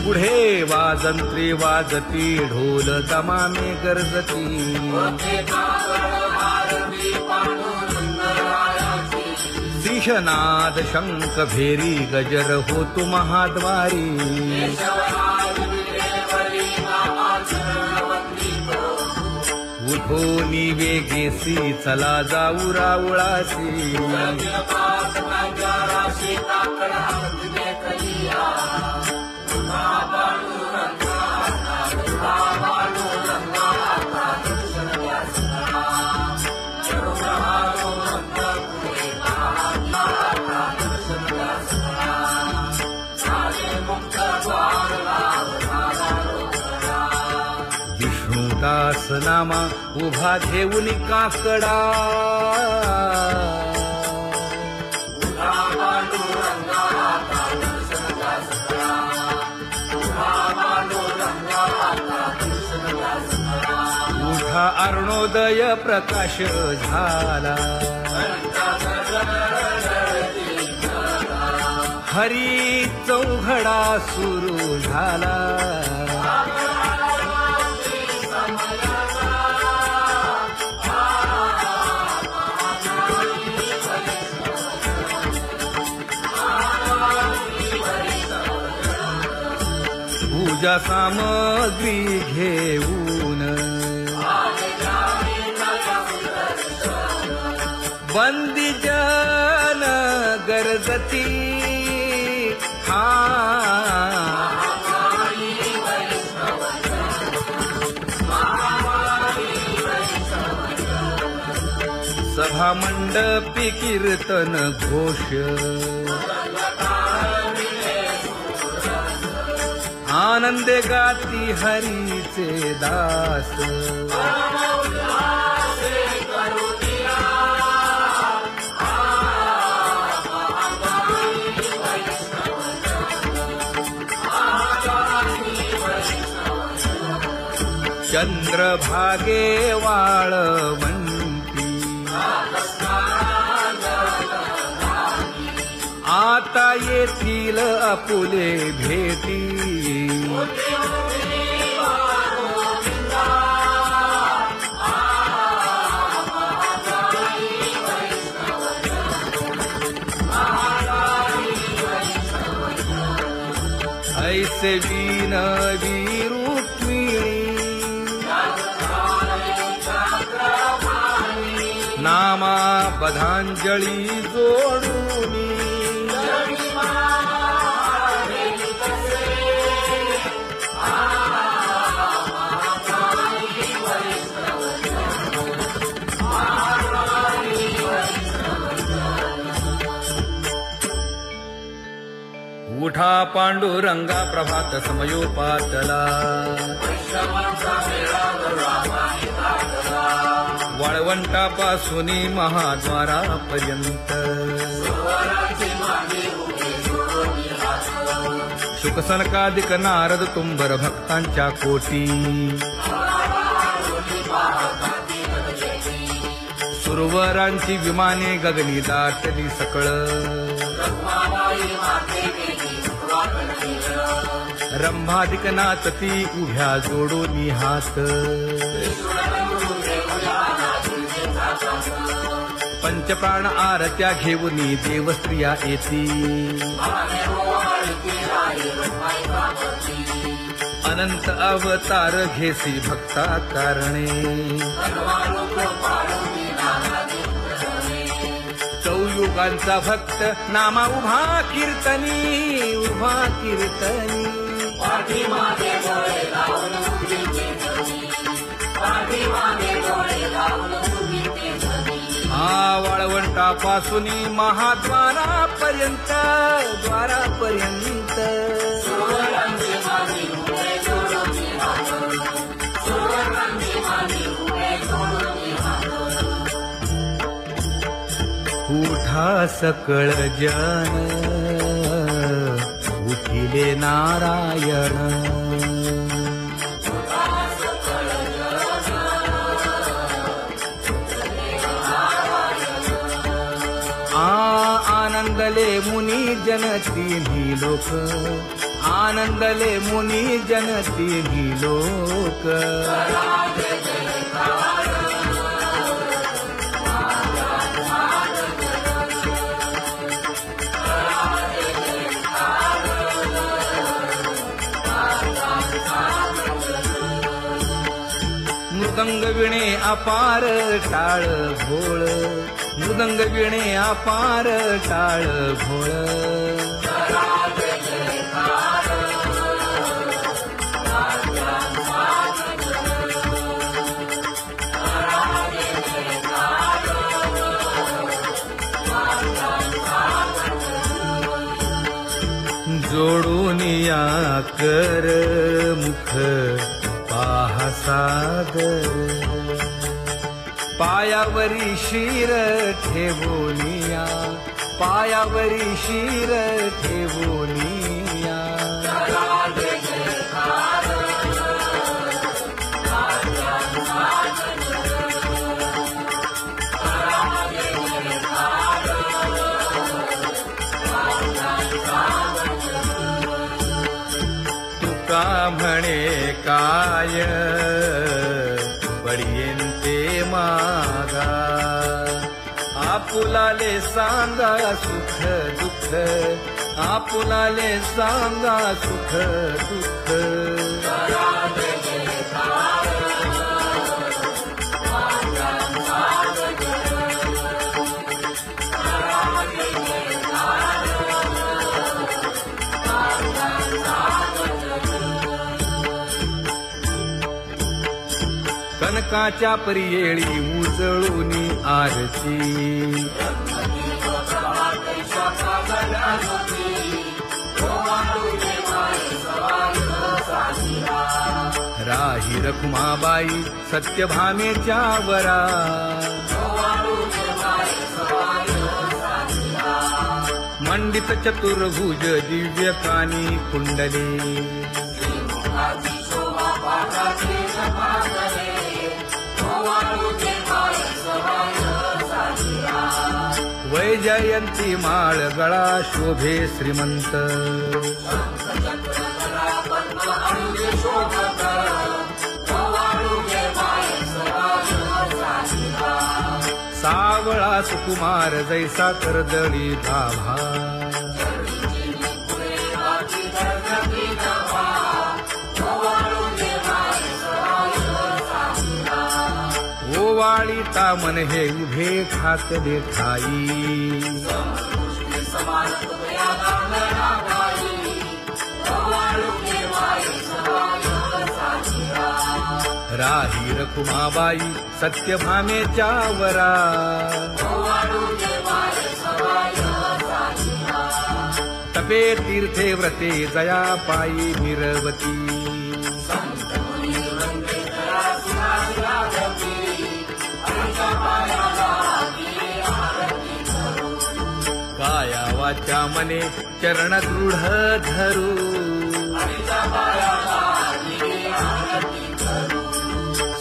पुढे वाजंत्री वाजती ढोल दमामे गरजती सिंहनाद शंख भेरी गजर होतु महाद्वारी उठोनी वेगेसी चला जाऊ रावळासी विष्णुदास नामा उभा घेऊन काकडा उठा अरुणोदय प्रकाश झाला हरी चौघडा सुरू झाला पूजा सामग्री घेऊन बंदी जन गरजती सभा मंडपी कीर्तन घोष आनंदे गाती हरीचे दास चंद्रभागे वाळवंती आता येथील आपुले भेटी ऐसे विनवी रुक्मिणी नामा पदांजली जोडूनी उठा पांडुरंगा प्रभात समयोपातला वाळवंटापासून महाद्वारापर्यंत शुकसनकादिक नारद तुंबर भक्तांच्या कोटी सुरवरांची विमाने गगनी दाटली सकळ रंभादिक नाचती उभ्या जोडोनी हात पंचप्राण आरत्या घेऊनी देवस्त्रिया येती अनंत अवतार घेसी भक्ता कारणे चौयुगांचा भक्त नामा उभा कीर्तनी उभा कीर्तनी वाळवंटापासून महाद्वारापर्यंत द्वारापर्यंत उठा सकळ जन उठिले नारायण आनंदले मुनी जन तिन्ही लोक, आनंदले मुनी जन तिन्ही लोक. मृदंग विणे अपार टाळ भोळ, मृदंग विणे अपार टाळ भोळ. जोडून या कर मुख पाहा सागर, पायावरी शिर ठेवोनिया, पायावरी शिर ठेवोनिया. तुका म्हणे काय बडियेंते मागा, आपुलाले सांगा सुख दुःख, आपुलाले सांगा सुख दुःख. कनकाच्या परियेळी उजळूनी आरती, राही रखुमाबाई सत्यभामेच्या वरा, मंडित चतुर्भुज दिव्य कानी कुंडले, वैजयंती माळ गळा शोभे श्रीमंत, सावळा सुकुमार जैसा कर्दळी गाभा, ओवाळी तामन हे उभे खाकले ठाई, राही रखुमाबाई सत्यभामेच्या वरा, तपे तीर्थे व्रते जया पायी मिरवती, काया वाचा मने चरण दृढ धरू,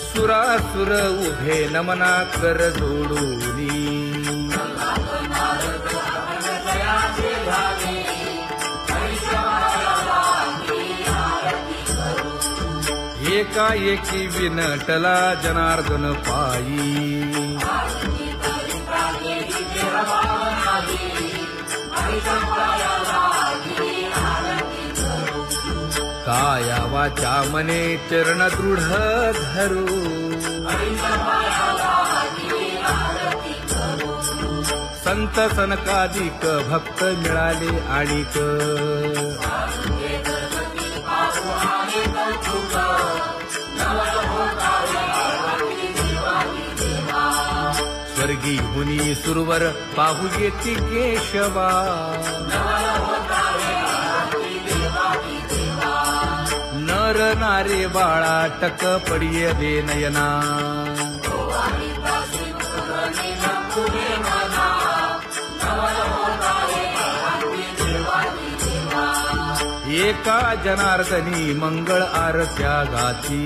सुरासुर उभे नमना कर जोडूनी, एकाएकी विनटला जनार्दन पायी, काया वाचा मने चरण दृढ धरू, संत सनकादिक भक्त मिळाले आणिक, स्वर्गी मुनी सुरवर पाहू येती केशवा, नर नारे बाळा टक पडिये दे नयना, एका जनार्दनी मंगळ आरत्या गाती,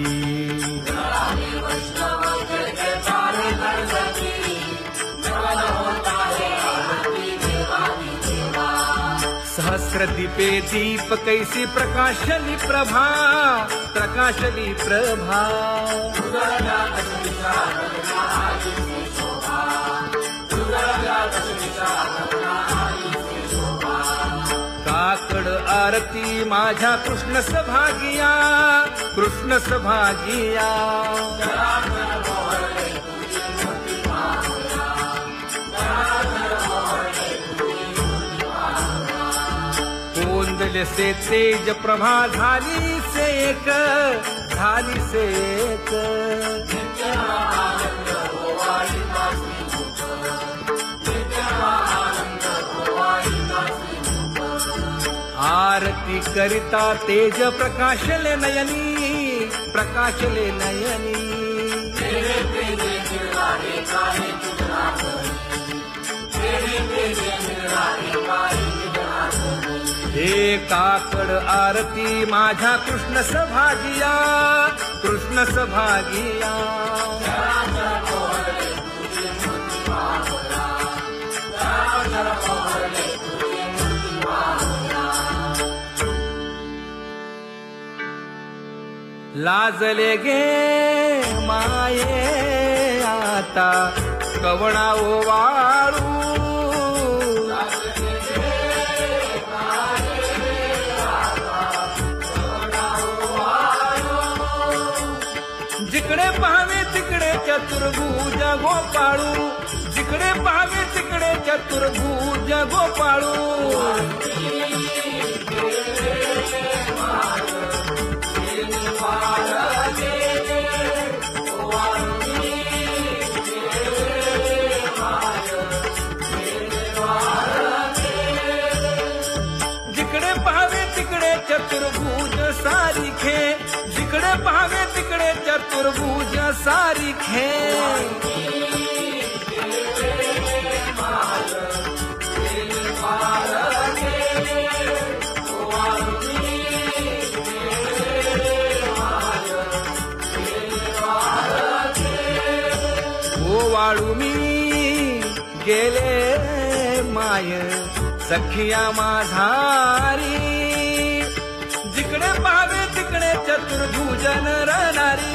काया वाचा मने सहस्रदीपे दीप कैसी प्रकाशली प्रभा, प्रकाशली प्रभा. काकड आरती माझ्या कृष्ण सभागिया, कृष्ण सभागिया. कोंदले से तेज प्रभा झाली से एक, झाली से एक. आरती करिता तेज प्रकाशले नयनी, प्रकाशले नयनी. हे काकड आरती माझ्या कृष्ण सभागिया, कृष्ण सभागिया. लाजले गे माये आता कवणा ओवाळू. जिकडे पाहावे तिकडे चतुर्भुज गोपाळू, जिकडे पाहावे तिकडे चतुर्भुज गोपाळू. जिकडे पाहावे तिकडे चतुर्भुज सारिखे, जिकडे पाहावे तिकडे चतुर्भुज सारिखे. ओवाळू मी गेले माय सखिया माझारी. जिकडे पाहावे तिकडे चतुर्भुज नरनारी,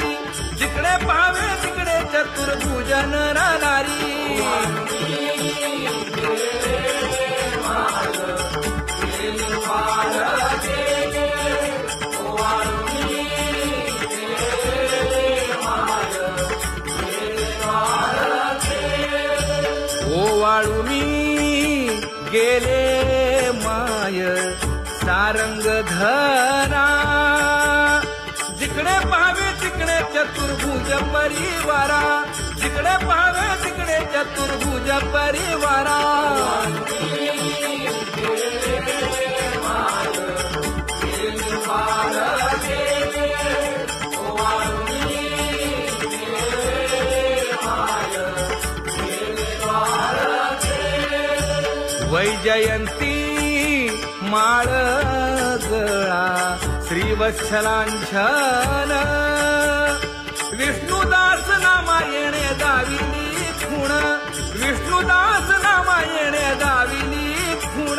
जिकडे पाहावे तिकडे चतुर्भुज नरनारी. ओवाळू मी गेले माय सारंग धरा. जिकडे पाहावे तिकडे चतुर्भुज परिवारा, जिकडे पाहावे तिकडे चतुर्भुज परिवारा. वैजयंती माळ गळा श्रीवत्सलांछन. विष्णुदास नामायणे दाविनी खूण, विष्णुदास नामायणे दाविनी खूण.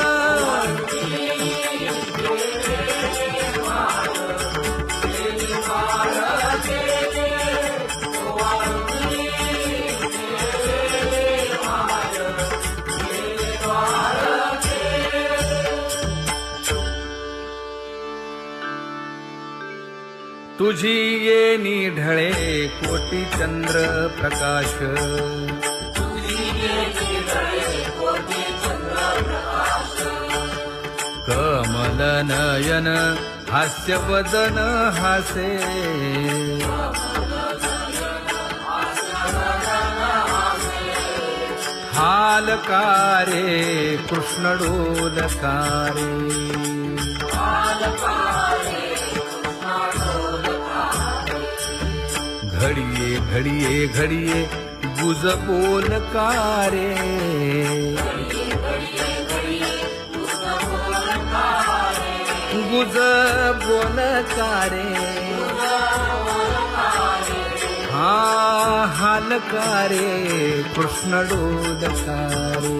तुझी येनी ढळे कोटी चंद्र प्रकाश. कमल नयन हास्य वदन हासे. हालकारे कृष्ण डोलकारे. घडिये घडिये घडिये गुज बोलकारे. गुज बोलकारे. हा हालकारे कृष्ण डोलकारे.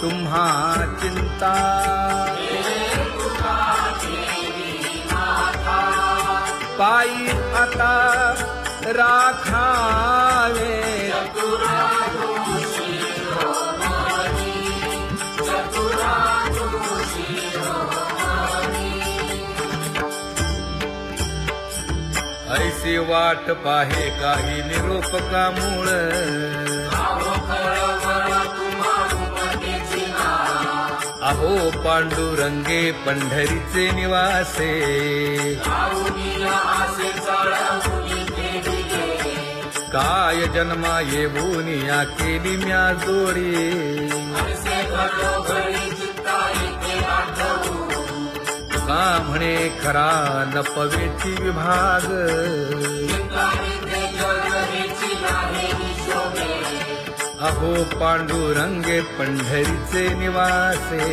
तुम्हा चिंता पायी आता राखावे ऐसी वाट पाहे काही निरोप का मूळ अहो पांडुरंगे पंढरीचे निवासे काय जन्मा येऊन या केली म्या जोडी का म्हणे खरा नपवेची विभाग अहो पांडुरंगे पंढरीचे निवासे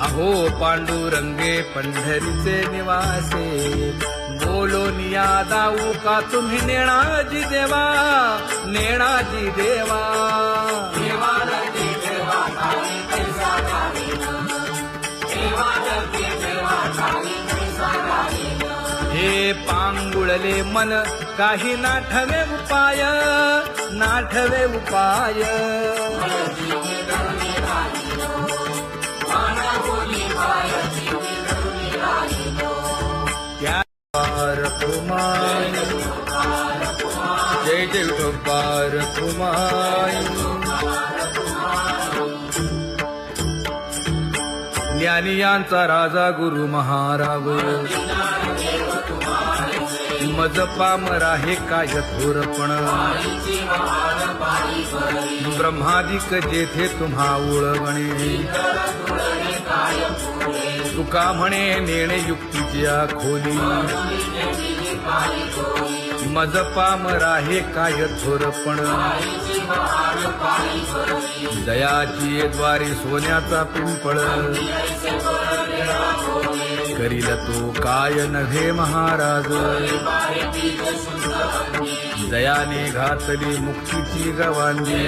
अहो पांडुरंगे पंढरीचे निवासे बोलोनिया दाऊ का तुम्ही नेणाजी देवा नेणाजी देवा हे पांगुळले मन काही नाठवे उपाय नाठवे उपाय जय जय विठोबार कुमार ज्ञानियांचा राजा गुरु महाराज मज पामरा हे काय थोरपण ब्रह्मादिक जेथे तुम्हा उळवणे तुका म्हणे नेणे युक्तीची खोली मज पामरा हे काय थोरपण दयाची द्वारी सोन्याचा पिंपळ करील तो काय नव्हे महाराज दयाने घातली मुक्तीची गवांगी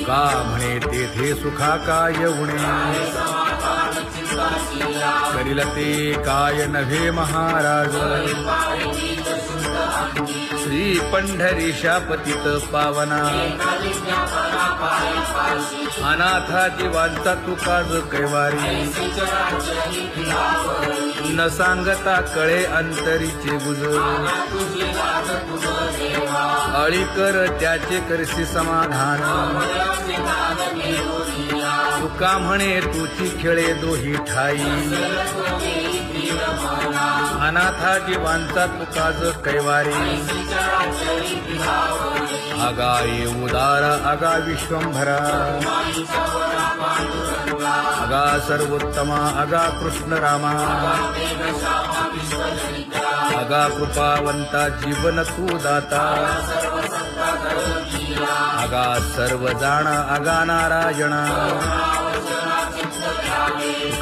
का म्हणे तेथे सुखा काय उणे करील ते काय नव्हे महाराज श्री पंढरीशा पतित पावना अनाथा जीवांचा तुका ज कैवारी न सांगता कळे अंतरीचे गुज अळी कर त्याचे करशी समाधान तुका म्हणे तुची खेळे दोही ठाई अनाथा जीवांचा तुका ज कैवारी आगा ये उदार आगा विश्वंभरा आगा सर्वोत्तमा आगा कृष्ण रामा आगा कृपावंता जीवन तू दाता आगा सर्व जाणा आगा नारायणा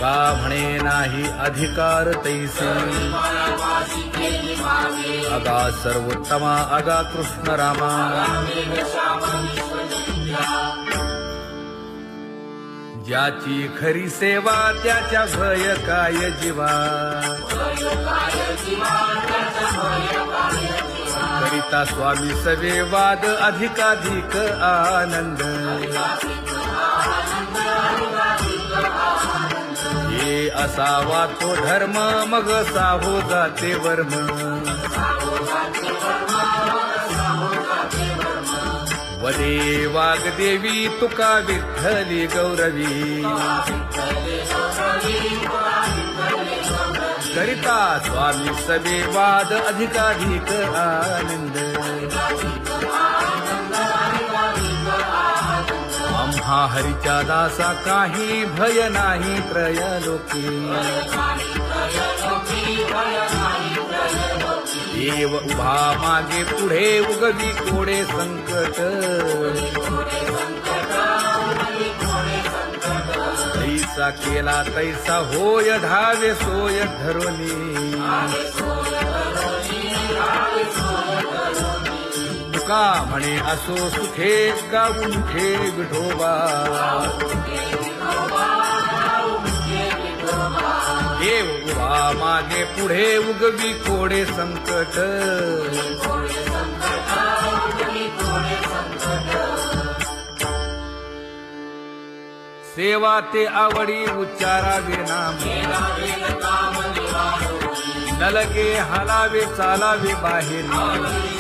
का म्हणे नाही अधिकार तैसे आगा सर्वोत्तमा आगा कृष्ण रामा ज्याची खरी सेवा त्याच्या भय काय जीवा करिता स्वामी सवे वाद अधिकाधिक आनंद हे असावा तो धर्म मग साहो जाते वर्म वदे वाग्देवी तुका विठ्ठली गौरवी करिता स्वामी सवे वाद अधिकाधिक आनंद आम्हा हरीच्या दासा काही भय नाही त्रयलोकी देव उभा मागे पुढे उगवी कोडे संकट तैसा केला तैसा होय धावे सोय धरोनी तुका म्हणे असो सुखे गाऊन घे विठोबा देव उभा मागे पुढे उगवी कोडे संकट सेवा ते आवडी उच्चारावे नाम न लगे हालावे चालावे बाहेरी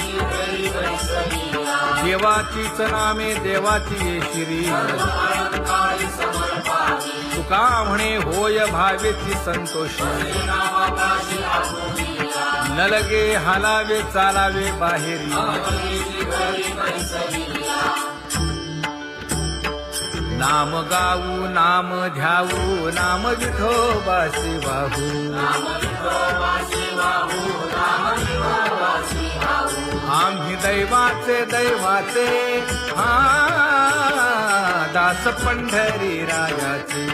देवाचीच नामे देवाची येशिरी तुका म्हणे होय भावेची संतोषी न लगे हालावे चालावे बाहेरी नाम गाऊ नाम ध्याऊ नाम विठोबासी वाहू आम्ही दैवाचे हा दास पंढरी रायाचे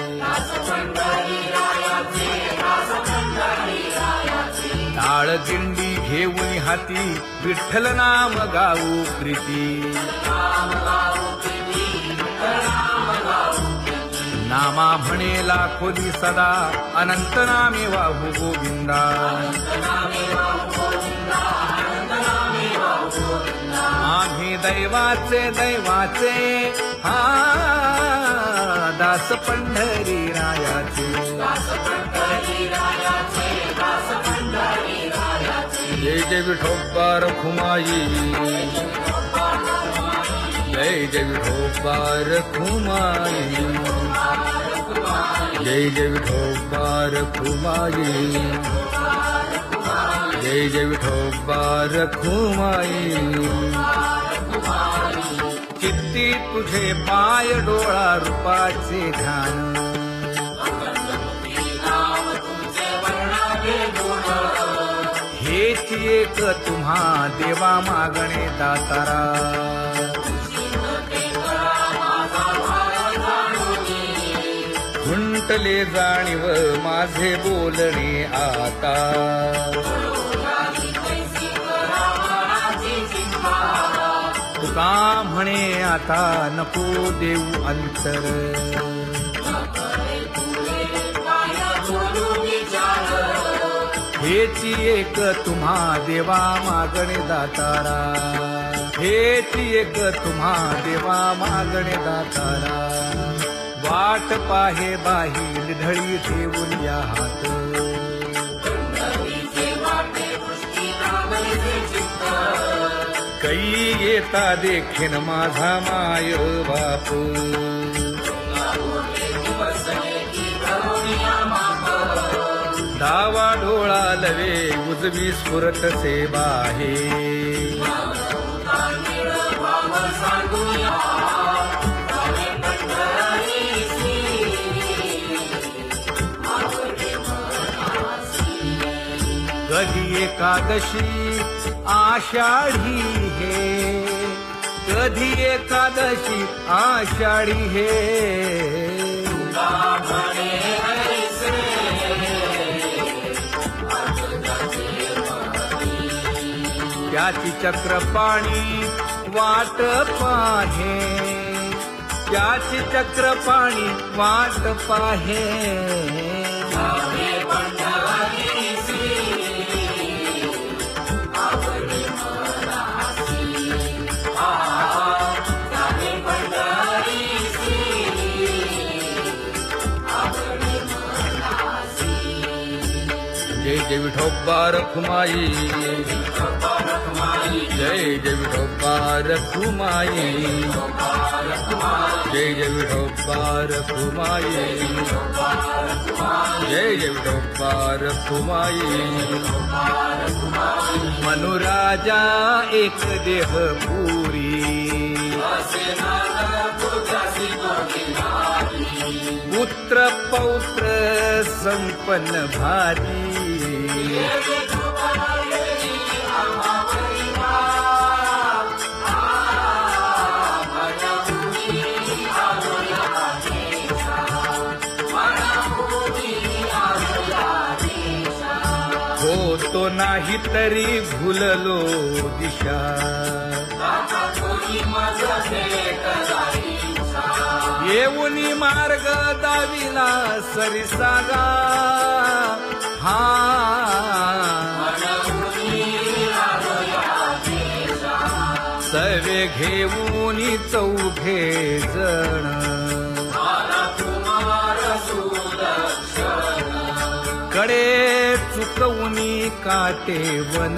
टाळ दिंडी घेऊन हाती विठ्ठल नाम गाऊ प्रीती नामा म्हणेला खोली सदा अनंत नामे वाहू गोविंदा आम्ही दैवाचे हा दास पंढरी रायाचे जय जय विठोबा रखुमाई जय जय विठोबा रखुमाई जय जय विठोबा रखुमाई जय जय विठोबा रखुमाई चित्ती तुझे पाय डोळा रूपाचे ध्यान हेच एक तुम्हा देवा मागणे दातारा खुंटले जाणीव माझे बोलणे आता तुका म्हणे आता नको देऊ अंतर हेची एक तुम्हा देवा मागणे दातारा हेची एक तुम्हा देवा मागणे दातारा वाट पाहे बाही ढळी ठेवून या हात कै येता देखेन माझा माय बाप डावा डोळा लवे उजवी स्फुरत से बाहे कधी एकादशी आषाढी हे कधी एकादशी आषाढी हे त्याची चक्रपाणी वाट पाहे त्याची चक्रपाणी वाट पाहे जय जय विठोबा रखुमाई जय जय विठोबा रखुमाई जय जय विठोबा रखुमाई जय जय विठोबा रखुमाई मनुराजा एक देह पुरी पुत्र पौत्र संपन्न भारी हो तो नाही तरी भुललो दिशा येऊनी मार्ग दाविला सरिसागा हा सवे घेऊनी चौघे जण कडे चुकवूनी काटे वन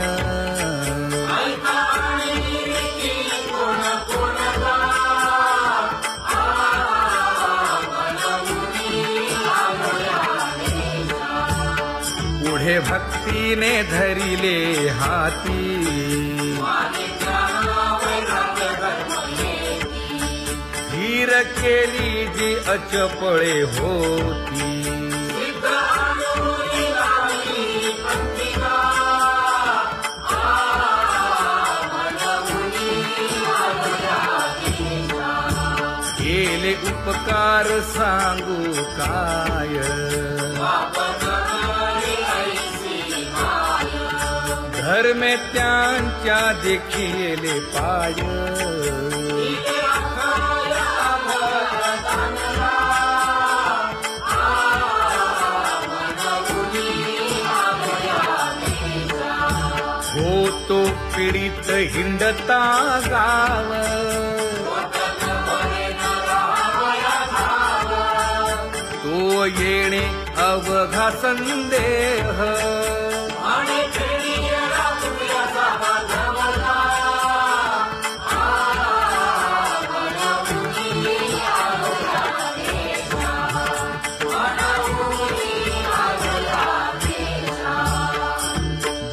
पुढे भक्तीने धरिले हाती धीर केली जी अचपळे होती केले उपकार सांगू काय धर्मे त्यांच्या देखिले पाय होतो पीडित हिंडता गाव तो येणे अवघा संदेह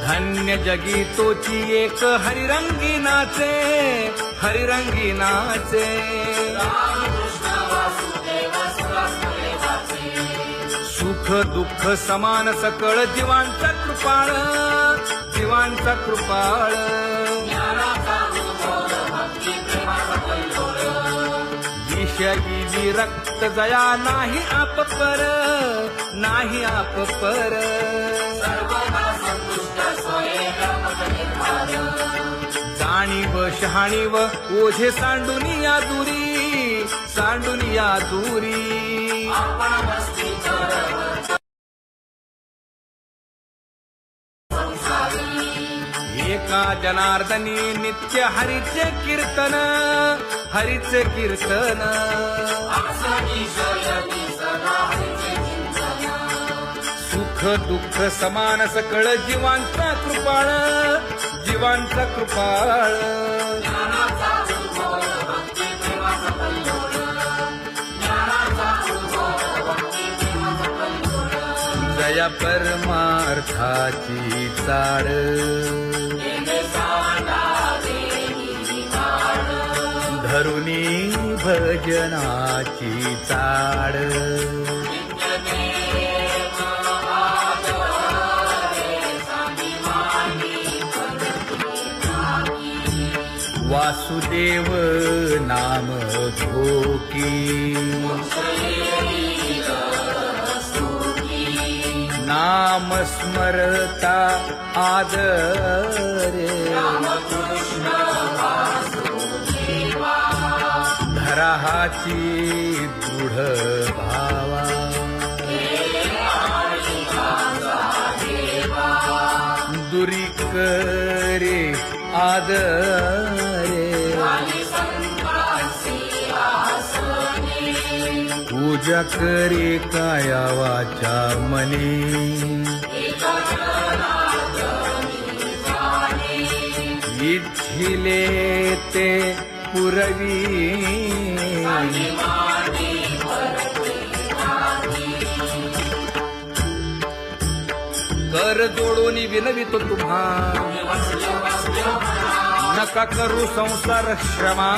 धन्य जगी तोची एक हरिरंगी नाचे हरिरंगी नाचे सुख दुःख समान सकळ जीवांचा कृपाळ जीवांचा कृपाळ विषयी विरक्त जया नाही आपपर नाही आपपर जाणीव शहाणीव ओझे सांडुनिया दूरी एका जनार्दनी नित्य हरीचे कीर्तन सुख दुःख समान सकळ जीवांचा कृपाळ जया परमार्थाची चाळ धरुनी भजनाची चाळ वासुदेव नाम घोकी नाम स्मरता आदरे धराहाची दृढ भावा दुरी करे आदरे पूजा करे काया वाचा मनी इच्छिले ते पुरवी कर जोडून विनवितो तुम्हा नका करू संसार श्रमा